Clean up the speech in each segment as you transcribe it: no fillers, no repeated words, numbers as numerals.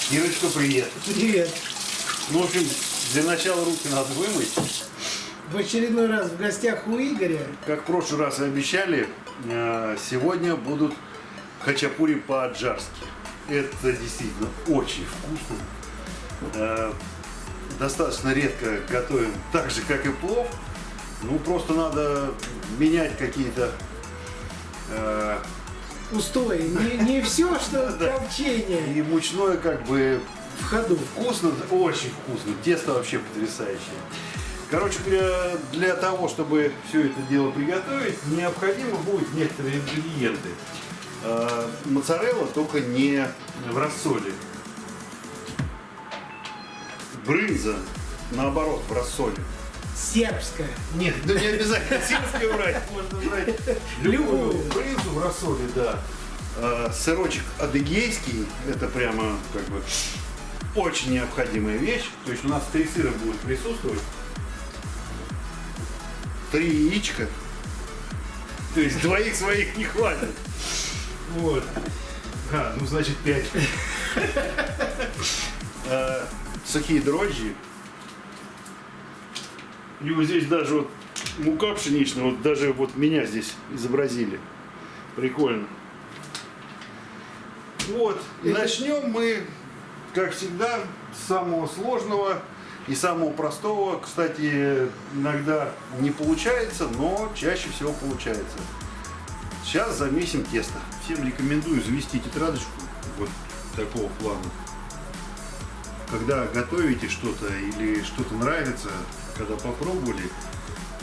Ирочка, привет. Привет. Ну, в общем, для начала руки надо вымыть. В очередной раз в гостях у Игоря. Как в прошлый раз и обещали, сегодня будут хачапури по-аджарски. Это действительно очень вкусно. Достаточно редко готовим так же, как и плов. Ну, просто надо менять какие-то... Устои. Не все, что копчение. И мучное как бы В ходу. вкусно, очень вкусно. Тесто вообще потрясающее. Короче говоря, для того, чтобы все это дело приготовить, необходимо будет некоторые ингредиенты. Моцарелла только не в рассоле. Брынза, наоборот, в рассоле. Сербская. Нет, ну не обязательно сельскую брать, можно брать любую брынзу в рассоле, да. Сырочек адыгейский, это прямо как бы очень необходимая вещь. То есть у нас 3 сыра будет присутствовать. 3 яичка. То есть двоих своих не хватит. Вот. Ну значит 5. Сухие дрожжи. И вот здесь даже вот мука пшеничная, вот даже вот меня здесь изобразили. Прикольно. Вот. И начнем мы, как всегда, с самого сложного и самого простого. Кстати, иногда не получается, но чаще всего получается. Сейчас замесим тесто. Всем рекомендую завести тетрадочку вот такого плана. Когда готовите что-то или что-то нравится, когда попробовали,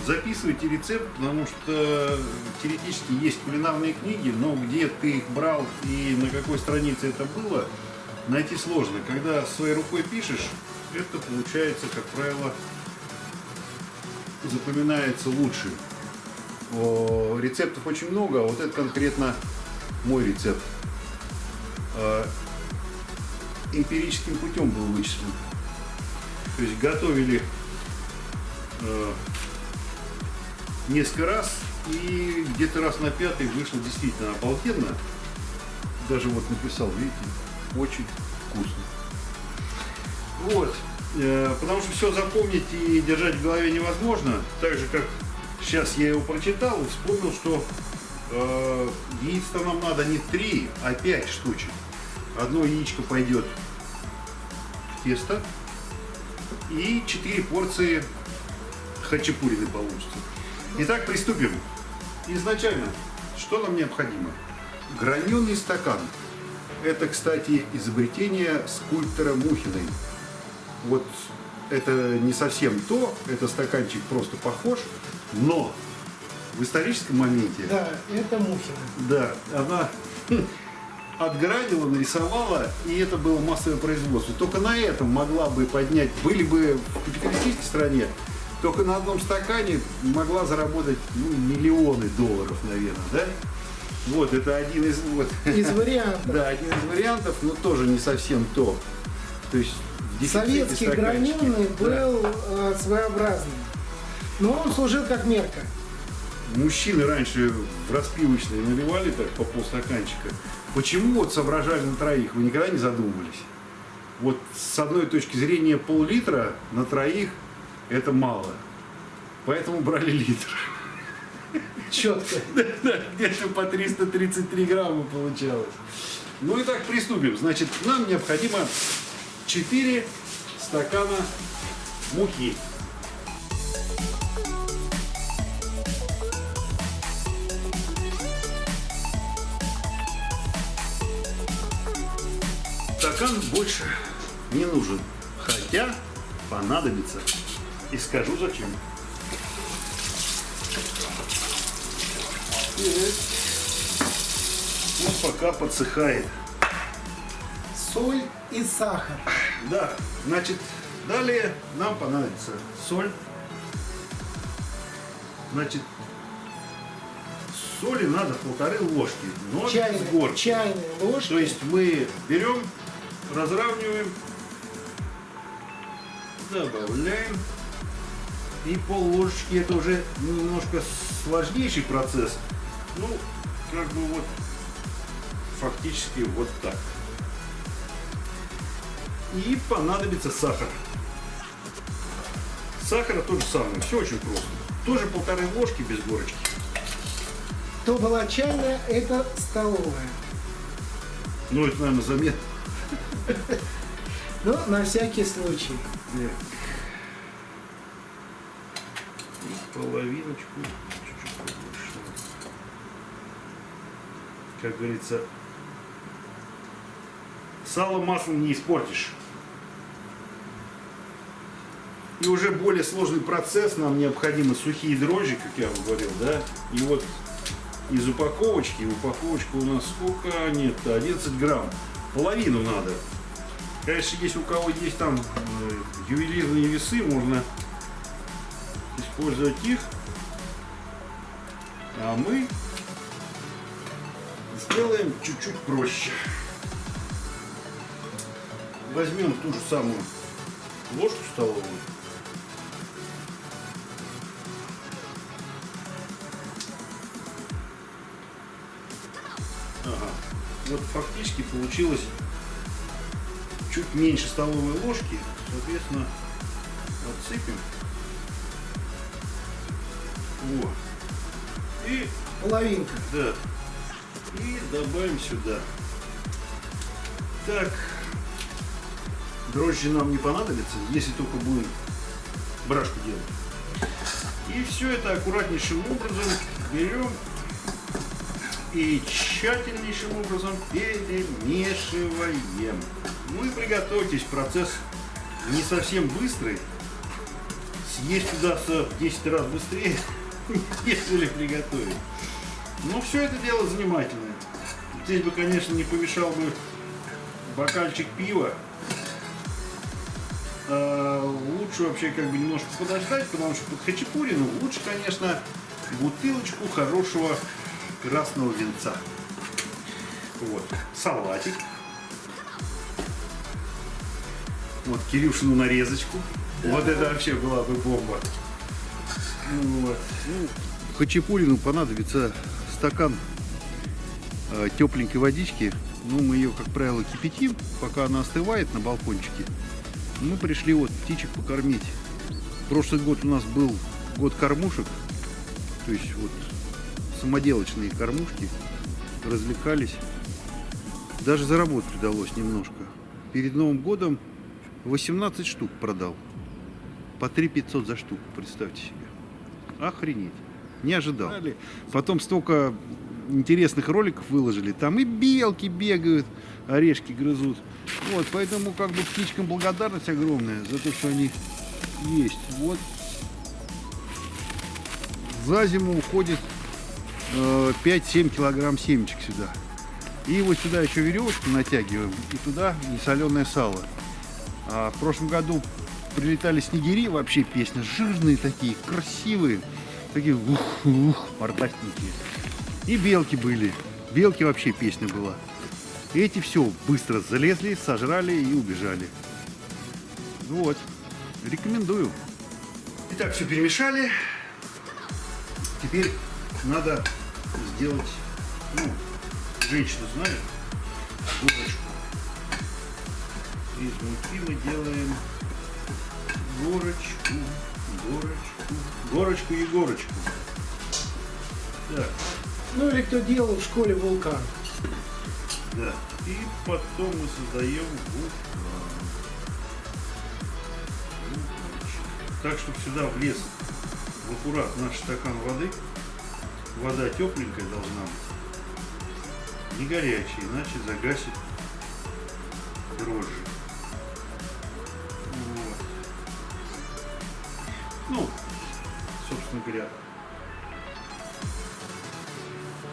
записывайте рецепт, потому что теоретически есть кулинарные книги, но где ты их брал и на какой странице это было, найти сложно. Когда своей рукой пишешь, это получается, как правило, запоминается лучше. Рецептов очень много, а вот это конкретно мой рецепт. Эмпирическим путем был вычислен. То есть готовили несколько раз, и где-то раз на 5-й вышло действительно обалденно. Даже вот написал, видите, очень вкусно. Вот. Потому что все запомнить и держать в голове невозможно. Так же, как сейчас я его прочитал и вспомнил, что яиц-то нам надо не 3, а 5 штучек. Одно яичко пойдет в тесто, и 4 порции хачапурины получится. Итак, приступим. Изначально, что нам необходимо? Граненый стакан. Это, кстати, изобретение скульптора Мухиной. Вот это не совсем то, это стаканчик просто похож, но в историческом моменте... Да, это Мухина. Да, она отгранила, нарисовала, и это было массовое производство. Только на этом могла бы поднять, были бы в капиталистической стране, только на одном стакане могла заработать миллионы долларов, наверное, да? Вот, это один из... Вот, Из вариантов. да, один из вариантов, но тоже не совсем то. То есть Советский граненый был своеобразным. Но он служил как мерка. Мужчины раньше в распивочные наливали так по полстаканчика. Почему вот соображали на троих? Вы никогда не задумывались? Вот с одной точки зрения пол-литра на троих это мало. Поэтому брали литр. Четко. Да, где-то по 333 грамма получалось. Ну и так приступим. Значит, нам необходимо 4 стакана муки. Стакан больше не нужен, хотя понадобится. И скажу зачем. Вот пока подсыхает. Соль и сахар. Да, значит, далее нам понадобится соль. Значит, соли надо 1,5 ложки, но без горки. Чайная ложка. То есть мы берем, разравниваем, добавляем. И пол-ложечки это уже немножко сложнейший процесс. Ну, как бы вот фактически вот так. И понадобится сахар. Сахара то же самое, все очень просто. Тоже 1,5 ложки без горочки. То была чайная, это столовая. Ну, это, наверное, заметно. Но на всякий случай. И половиночку, чуть-чуть побольше. Как говорится, сало маслом не испортишь. И уже более сложный процесс, нам необходимы сухие дрожжи, как я вам говорил, да. И вот из упаковочки, упаковочка у нас сколько? Нет, 11 грамм. Половину надо. Конечно, если у кого есть там ювелирные весы, можно использовать их. А мы сделаем чуть-чуть проще. Возьмем ту же самую ложку столовую. Ага. Вот фактически получилось чуть меньше столовой ложки. Соответственно, отсыпем. Во. И Половинка. да. И добавим сюда. Так. Дрожжи нам не понадобятся, если только будем брашку делать. И все это аккуратнейшим образом берем и тщательнейшим образом перемешиваем. Ну и приготовьтесь, процесс не совсем быстрый. Съесть удастся в 10 раз быстрее, нежели приготовить. Но все это дело занимательное. Здесь бы, конечно, не помешал бы бокальчик пива. Лучше вообще как бы немножко подождать, потому что под хачапурину лучше, конечно, бутылочку хорошего красного винца. Вот, салатик. Вот Кирюшину нарезочку. Вот это вообще была бы бомба. Вот. Ну, хачапурину понадобится стакан тепленькой водички. Ну, мы ее, как правило, кипятим, пока она остывает на балкончике. Мы пришли вот птичек покормить. Прошлый год у нас был год кормушек. То есть вот самоделочные кормушки. Развлекались. Даже заработать удалось немножко. Перед Новым годом 18 штук продал. По 3 500 за штуку, представьте себе. Охренеть. Не ожидал. Потом столько интересных роликов выложили. Там и белки бегают, орешки грызут. Вот, поэтому как бы птичкам благодарность огромная за то, что они есть. Вот. За зиму уходит 5-7 килограмм семечек сюда. И вот сюда еще веревочку натягиваем. И туда несоленое сало. А в прошлом году прилетали снегири, вообще песня. Жирные такие, красивые. Такие мордастенькие. И белки были. Белки вообще песня была. Эти все быстро залезли, сожрали и убежали. Вот. Рекомендую. Итак, все перемешали. Теперь надо сделать, ну, женщина знает, горочку. Из муки мы делаем горочку, горочку и горочку. Так. Ну или кто делал в школе вулкан. Да. И потом мы создаем вулкан. Так, чтобы сюда влез в аккурат наш стакан воды. Вода тепленькая должна быть. Не горячая, иначе загасит дрожжи. Вот. Ну, собственно говоря,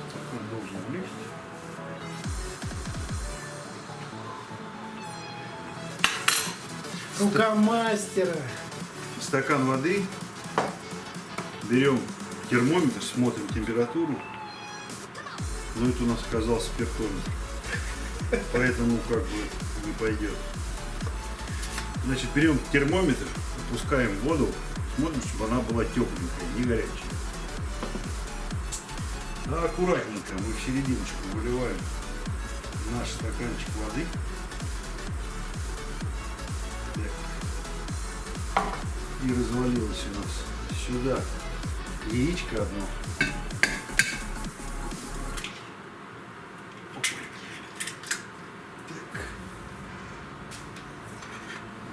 стакан должен влезть. Рука мастера. Стакан воды. Берем термометр, смотрим температуру. Но это у нас оказался спиртометр. Поэтому как бы не пойдет. Значит, берем термометр, опускаем воду, смотрим, чтобы она была тепленькая, не горячая. А аккуратненько мы в серединочку выливаем наш стаканчик воды. И развалилось у нас сюда яичко одно. Так.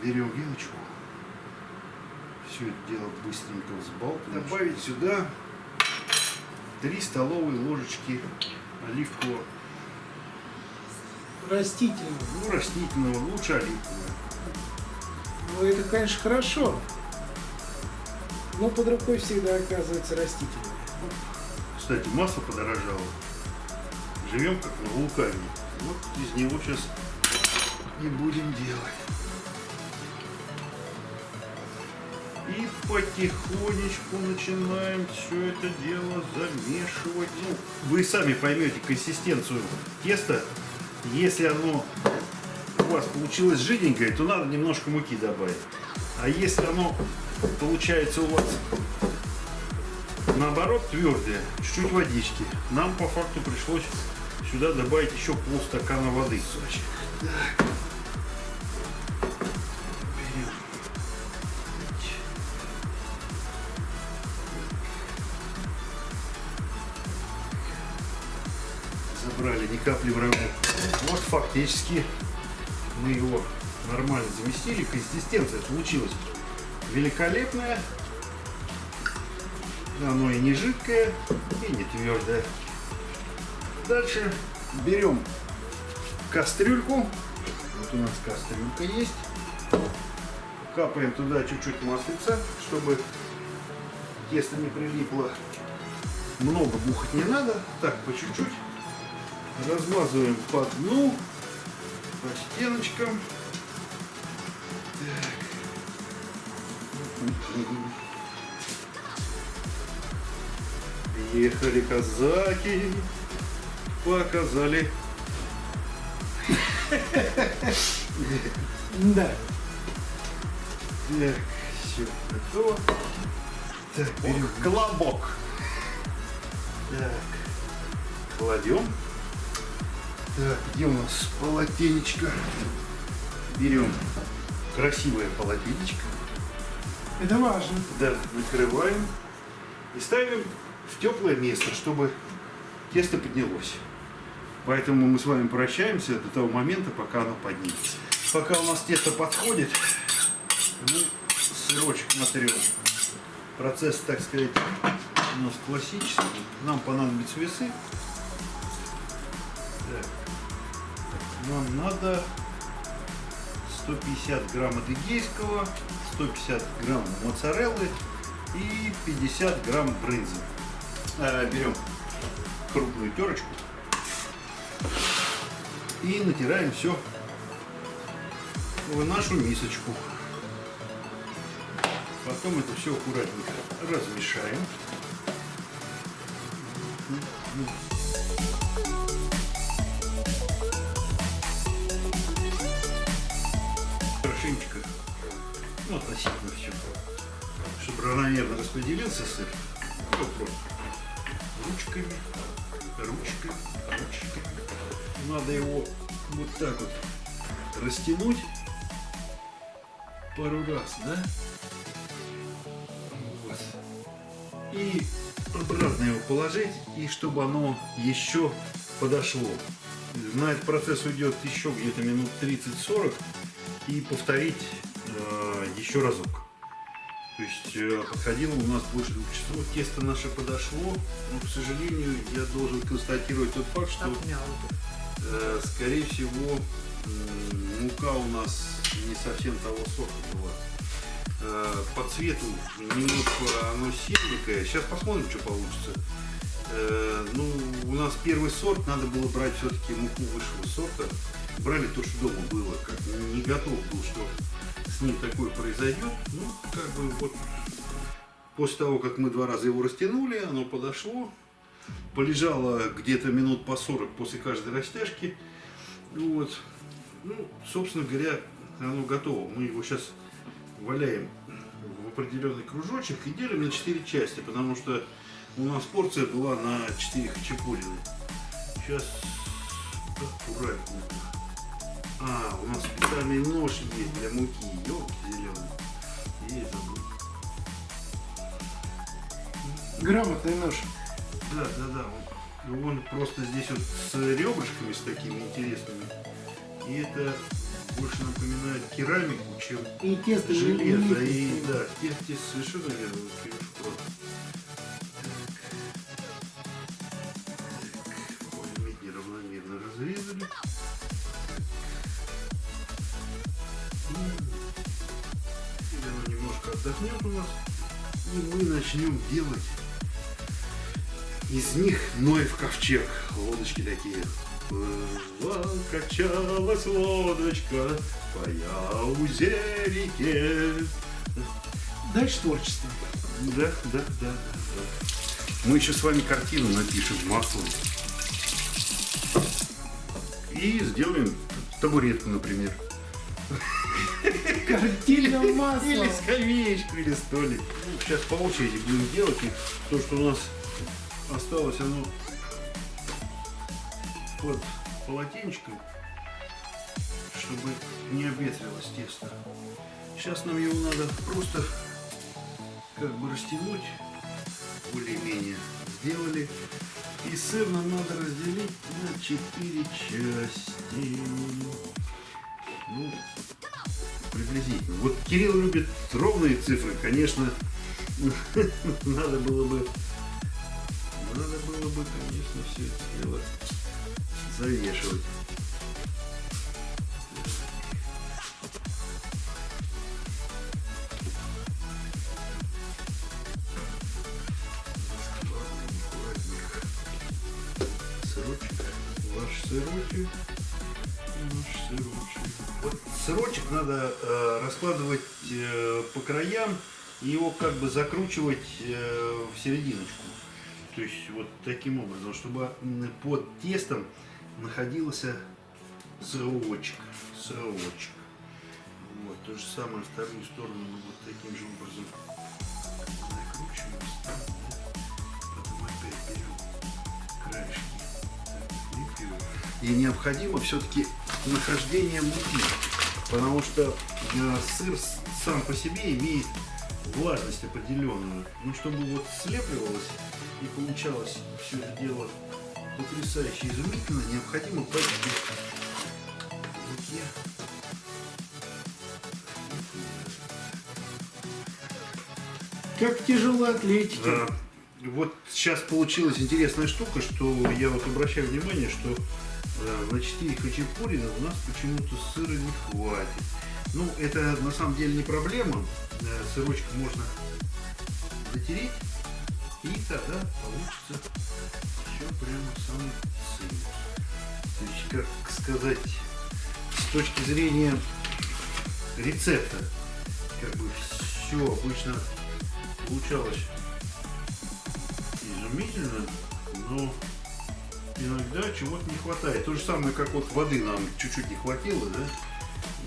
Берем вилочку. Все это дело быстренько взбалтываем. Добавить сюда 3 столовые ложечки оливкового. Растительный. Ну, растительного, лучше оливкового. Ну, это, конечно, хорошо. Но под рукой всегда оказывается растительное. Кстати, масло подорожало. Живем как на вулкане. Вот из него сейчас и будем делать. И потихонечку начинаем все это дело замешивать. Ну, вы сами поймете консистенцию теста. Если оно у вас получилось жиденькое, то надо немножко муки добавить. А если оно получается у вас наоборот твердое, чуть-чуть водички. Нам по факту пришлось сюда добавить еще полстакана воды. Так. Берем. Забрали ни капли врагу. Вот фактически мы его нормально заместили. Консистенция получилась великолепная. Оно и не жидкое, и не твердое. Дальше берем кастрюльку. Вот у нас кастрюлька есть. Капаем туда чуть-чуть маслица, чтобы тесто не прилипло. Много бухать не надо, так по чуть-чуть. Размазываем по дну, по стеночкам. Ехали казаки, показали. Да. Так, все готово. Так, берем колобок. Так, кладем. Так, где у нас полотенечко? Берем красивое полотенечко. Это важно. Да, накрываем и ставим в теплое место, чтобы тесто поднялось. Поэтому мы с вами прощаемся до того момента, пока оно поднимется. Пока у нас тесто подходит, мы сырочек натрем. Процесс, так сказать, у нас классический. Нам понадобятся весы. Так. Нам надо 150 грамм адыгейского, 150 грамм моцареллы и 50 грамм брынзы. Берем крупную терочку и натираем все в нашу мисочку. Потом это все аккуратненько размешаем. Хорошенечко, ну, относительно все, чтобы равномерно распределился сыр. Просто ручками. Надо его вот так вот растянуть пару раз, да? Вот. И обратно его положить, и чтобы оно еще подошло. На этот процесс уйдет еще где-то минут 30-40, и повторить еще разок. То есть подходило у нас больше 2 часов. Вот тесто наше подошло, но, к сожалению, я должен констатировать тот факт, что, скорее всего, мука у нас не совсем того сорта была. По цвету немножко оно серенькое. Сейчас посмотрим, что получится. Ну, у нас первый сорт, надо было брать все-таки муку высшего сорта. Брали то, что дома было. Как не готов был, что с ним такое произойдет. Ну, как бы вот после того, как мы 2 раза его растянули, оно подошло. Полежало где-то минут по 40 после каждой растяжки. Вот. Ну, собственно говоря, оно готово. Мы его сейчас валяем в определенный кружочек и делим на 4 части, потому что у нас порция была на 4 хачапурины. Сейчас аккуратненько. У нас специальный нож есть для муки. Ёлки зеленые. Я забыл. Грамотный нож. Да. Он просто здесь вот с ребрышками, с такими интересными. И это больше напоминает керамику, чем И тесто железо. И да, тесто совершенно верно. Медь неравномерно разрезали. И оно немножко отдохнет у нас. И мы начнем делать из них Ноев ковчег. Лодочки такие. Качалась лодочка по Яузе реке. Дальше творчество. Да. Мы еще с вами картину напишем маслом. И сделаем табуретку, например. Картинным маслом. Или скамеечку, или столик. Сейчас по очереди будем делать. И то, что у нас осталось, оно под полотенечком, чтобы не обветрилось тесто. Сейчас нам его надо просто как бы растянуть, более-менее сделали. И сыр нам надо разделить на 4 части. Ну, приблизительно. Вот Кирилл любит ровные цифры, конечно, надо было бы, конечно, все это дело завешивать. Сырочек, ваш сырочек, наш сырочек. Вот сырочек надо раскладывать по краям и его как бы закручивать в серединочку. То есть вот таким образом, чтобы под тестом находился сырочек. Вот, то же самое вторую сторону мы вот таким же образом закручиваем, потом опять берем краешки. И необходимо все-таки нахождение муки, потому что сыр сам по себе имеет влажность определенную. Ну, чтобы вот слепливалось и получалось все это дело потрясающе изумительно, необходимо пойти в руке. Как тяжелая атлетика. Да. Вот сейчас получилась интересная штука, что я вот обращаю внимание, что на 4 хачапури у нас почему-то сыра не хватит. Ну, это на самом деле не проблема. Сырочек можно дотереть, и тогда получится все прямо самый цимус. То есть, как сказать, с точки зрения рецепта, как бы все обычно получалось изумительно, но иногда чего-то не хватает. То же самое, как вот воды нам чуть-чуть не хватило, да?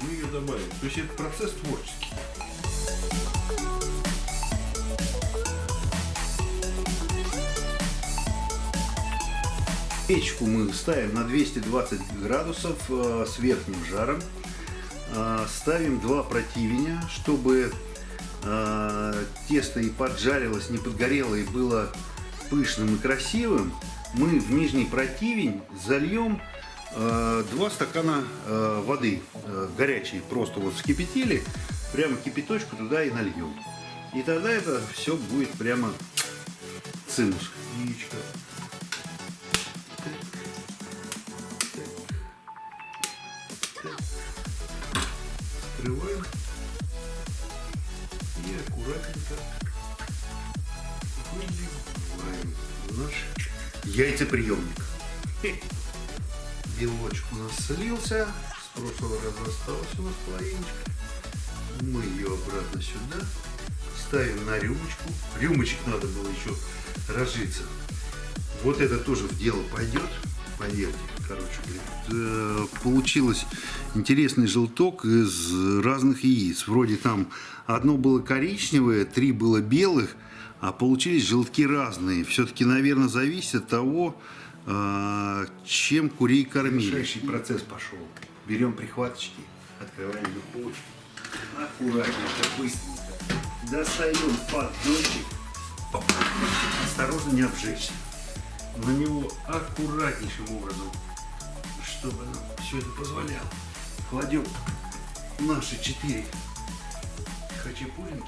Мы ее добавим. То есть это процесс творческий. Печку мы ставим на 220 градусов с верхним жаром. Ставим 2 противня, чтобы тесто и поджарилось, не подгорело и было пышным и красивым. Мы в нижний противень зальем 2 стакана воды горячей, просто вот вскипятили, прямо кипяточку туда и нальем. И тогда это все будет прямо цимус. Яичко. Скрываем и аккуратненько выливаем в наш яйцеприемник. Белочек у нас слился, с прошлого раза осталось у нас половиночка. Мы ее обратно сюда ставим на рюмочку. Рюмочек надо было еще разжиться. Вот это тоже в дело пойдет, поверьте. Короче, получилось интересный желток из разных яиц. Вроде там одно было коричневое, 3 было белых, а получились желтки разные. Все-таки, наверное, зависит от того, чем курей кормили. Решающий процесс пошел. Берем прихваточки, открываем духовочку, аккуратненько, быстренько достаем поддончик, осторожно не обжечься. На него аккуратнейшим образом, чтобы нам все это позволяло. Кладем наши 4 хачапуринки.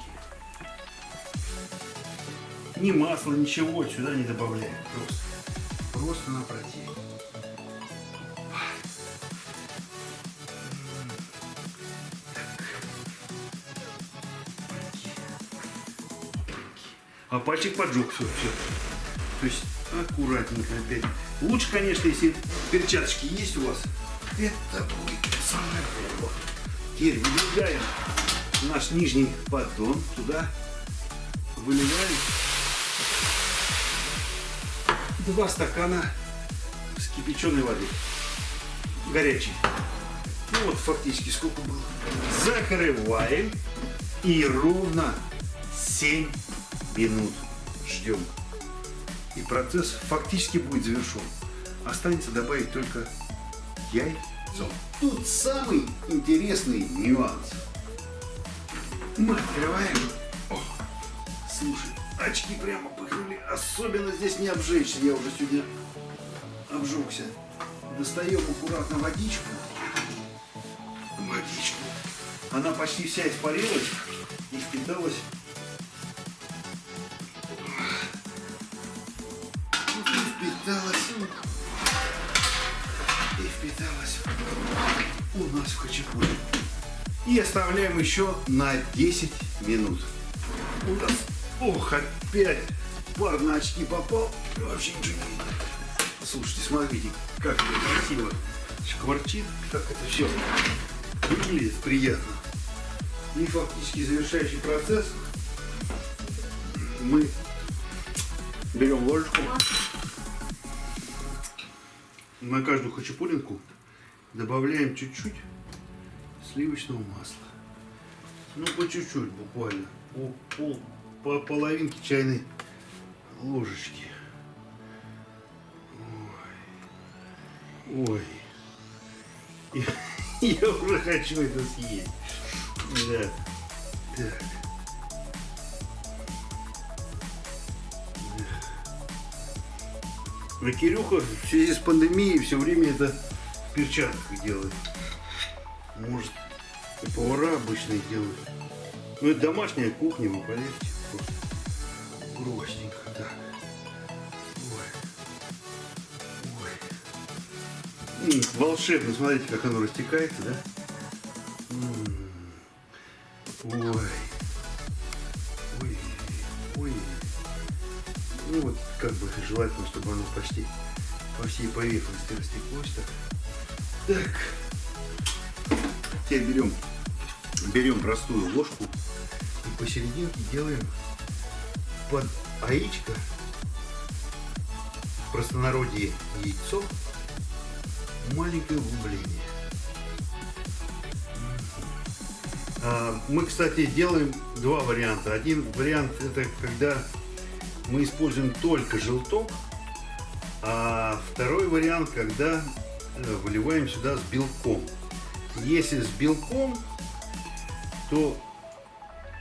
Ни масла, ничего сюда не добавляем. Просто на противень. А пальчик поджег, все. То есть аккуратненько опять. Лучше, конечно, если перчаточки есть у вас. Это будет самое главное. Теперь выдвигаем наш нижний поддон туда. Выливаем 2 стакана вскипяченной воды. Горячей. Ну вот фактически сколько было. Закрываем и ровно 7 минут ждем. И процесс фактически будет завершен. Останется добавить только яйцо. Тут самый интересный нюанс. Мы открываем. О, слушай, очки прямо пыхнули. Особенно здесь не обжечься. Я уже сегодня обжегся. Достаем аккуратно водичку. Она почти вся испарилась и впиталась. И впиталась у нас в хачапури. И оставляем еще на 10 минут. У нас, опять пар на очки попал. Вообще ничего не видно. Слушайте, смотрите, как это красиво шкварчит, как это все выглядит приятно. И фактически завершающий процесс. Мы берем ложечку. На каждую хачапуринку добавляем чуть-чуть сливочного масла. Ну, по чуть-чуть буквально. По половинке чайной ложечки. Ой. Я уже хочу это съесть. Да. Так. А Кирюха в связи с пандемией все время это в перчатках делает. Может, и повара обычные делают. Ну, это домашняя кухня, вы поверьте. Простенько так. Ой. Волшебно, смотрите, как оно растекается, да? Ой. Ой. Ну вот, как бы желательно, чтобы оно почти по всей поверхности растеклось. Так. Теперь берем простую ложку и посерединке делаем под яичко, в простонародье яйцо, маленькое углубление. Мы, кстати, делаем 2 варианта. Один вариант — это когда мы используем только желток, а второй вариант, когда выливаем сюда с белком. Если с белком, то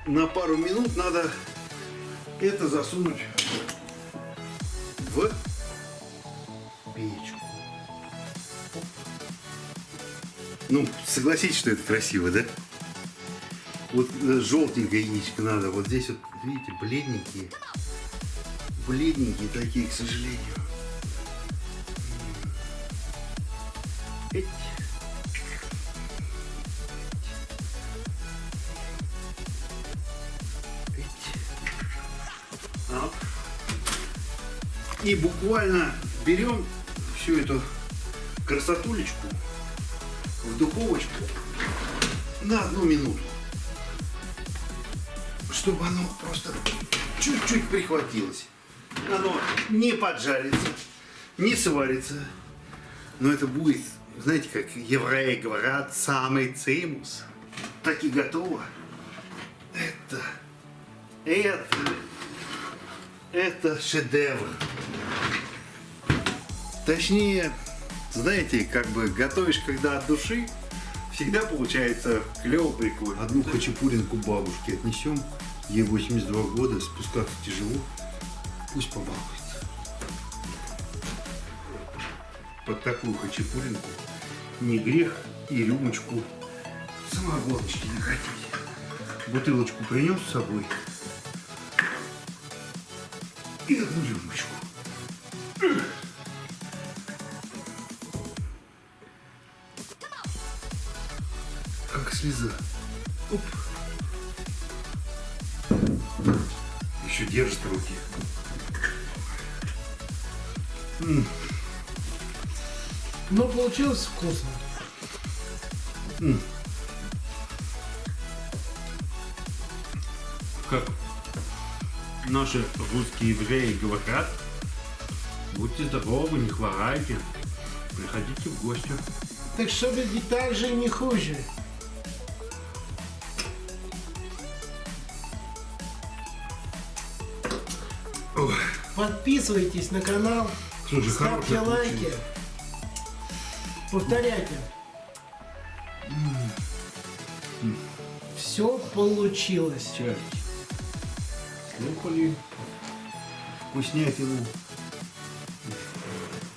на пару минут надо это засунуть в печку. Ну, согласитесь, что это красиво, да? Вот желтенькое яичко надо. Вот здесь вот, видите, бледненькие. Бледненькие такие, к сожалению. И буквально берем всю эту красотулечку в духовочку на 1 минуту, чтобы оно просто чуть-чуть прихватилось. Оно не поджарится, не сварится, но это будет, знаете, как евреи говорят, самый цимус. Так и готово. Это шедевр. Точнее, знаете, как бы готовишь когда от души, всегда получается клево, прикольно. Одну хачапуринку бабушке отнесем, ей 82 года, спускаться тяжело. Пусть побалуется. Под такую хачапуринку не грех и рюмочку самогоночки не хотеть. Бутылочку принес с собой и одну рюмочку. Как слеза. Оп. Еще держит руки. Но получилось вкусно. Как наши русские евреи говорят, будьте здоровы, не хворайте, приходите в гости. Так чтобы и так же не хуже. Ой, Подписывайтесь на канал, слушай, ставьте хорошая лайки, получилась. повторяйте. Все получилось. Чай. Слухали вкуснятину.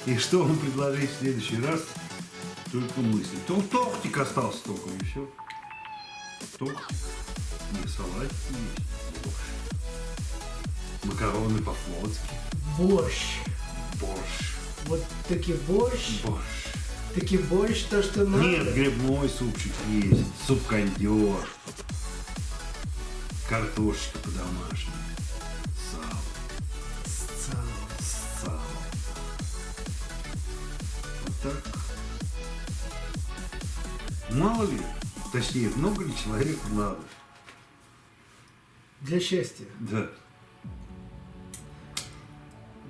И что вам предложить в следующий раз? Только мысли. Тортик остался только, и все. Тортик. Не, салатик есть. Борщ. Макароны по-флотски. Борщ. Борщ. Вот таки борщ. Борщ. Таки борщ, то, что надо. Нет, грибной супчик есть. Суп-кондер. Картошечка по-домашнему. Сало. Сало. Сало. Вот так. Мало ли, точнее, много ли человеку надо. Для счастья. Да.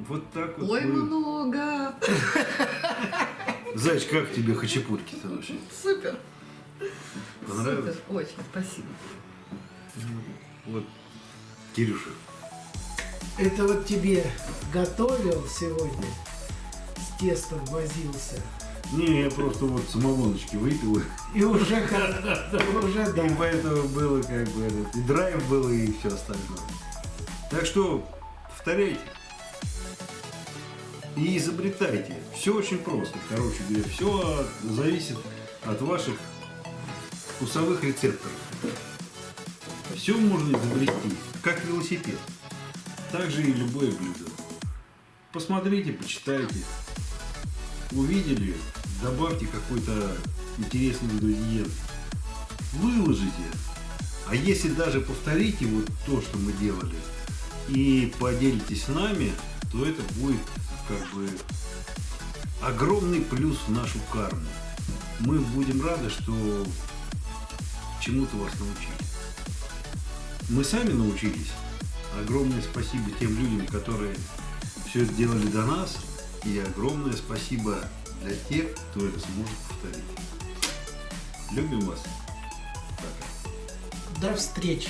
Вот так вот. Ой, мы- много. Зайч, как тебе хачапурки-то вообще? Супер. Понравилось? Супер. Очень, спасибо. Вот, Кирюша. Это вот тебе готовил сегодня, с тестом возился. Не, я просто вот самогоночки выпил. И уже, уже И да. поэтому было как бы этот, и драйв был, и все остальное. Так что повторяйте. И изобретайте. Все очень просто. Короче говоря, все зависит от ваших вкусовых рецепторов. Все можно изобрести, как велосипед. Так же и любое блюдо. Посмотрите, почитайте. Увидели, добавьте какой-то интересный ингредиент. Выложите. А если даже повторите вот то, что мы делали, и поделитесь с нами, то это будет как бы огромный плюс в нашу карму. Мы будем рады, что чему-то вас научили. Мы сами научились. Огромное спасибо тем людям, которые все это делали до нас. И огромное спасибо для тех, кто это сможет повторить. Любим вас. Пока. До встречи.